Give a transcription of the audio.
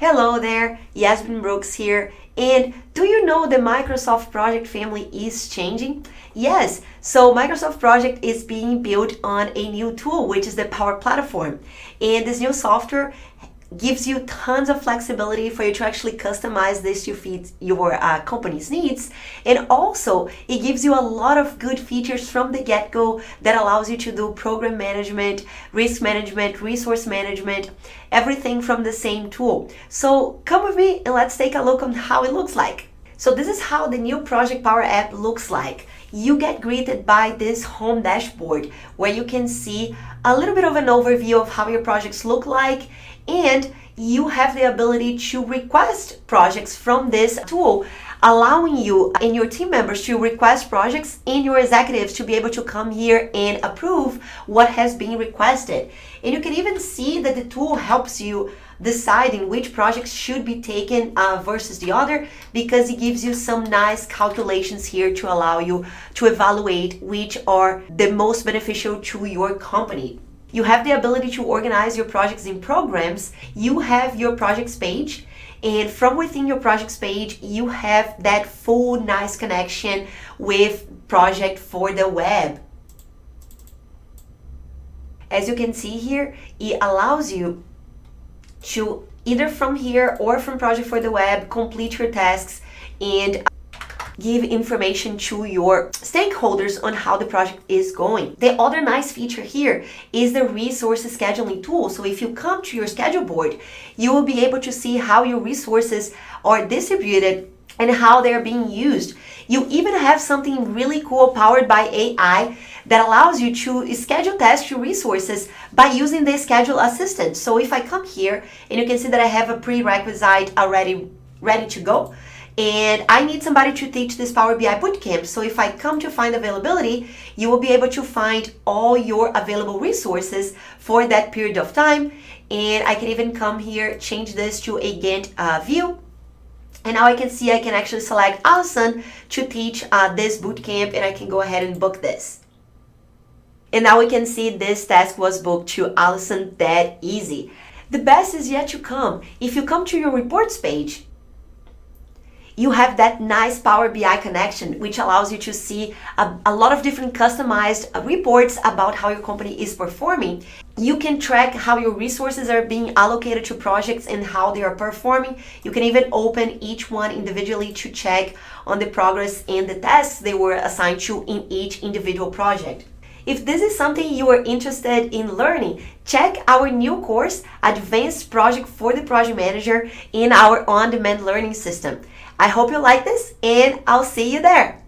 Hello there, Yasmin Brooks here. And do you know the Microsoft Project family is changing? Yes, so Microsoft Project is being built on a new tool, which is the Power Platform. And this new software gives you tons of flexibility for you to actually customize this to fit your company's needs. And also, it gives you a lot of good features from the get-go that allows you to do program management, risk management, resource management, everything from the same tool. So come with me and let's take a look on how it looks like. So this is how the new Project Power app looks like. You get greeted by this home dashboard where you can see a little bit of an overview of how your projects look like, and you have the ability to request projects from this tool, allowing you and your team members to request projects and your executives to be able to come here and approve what has been requested. And you can even see that the tool helps you deciding which projects should be taken versus the other, because it gives you some nice calculations here to allow you to evaluate which are the most beneficial to your company. You have the ability to organize your projects in programs. You have your projects page, and from within your projects page, you have that full nice connection with Project for the web. As you can see here, it allows you to either from here or from Project for the web complete your tasks and give information to your stakeholders on how the project is going. The other nice feature here is the resources scheduling tool. So if you come to your schedule board, you will be able to see how your resources are distributed and how they're being used. You even have something really cool powered by AI that allows you to schedule tasks to resources by using the schedule assistant. So if I come here and you can see that I have a prerequisite already ready to go, and I need somebody to teach this Power BI bootcamp. So if I come to find availability, you will be able to find all your available resources for that period of time. And I can even come here, change this to a Gantt view. And now I can see I can actually select Allison to teach this bootcamp, and I can go ahead and book this. And now we can see this task was booked to Allison that easy. The best is yet to come. If you come to your reports page, you have that nice Power BI connection, which allows you to see a lot of different customized reports about how your company is performing. You can track how your resources are being allocated to projects and how they are performing. You can even open each one individually to check on the progress and the tasks they were assigned to in each individual project. If this is something you are interested in learning, check our new course, Advanced Project for the Project Manager, in our on-demand learning system. I hope you like this, and I'll see you there.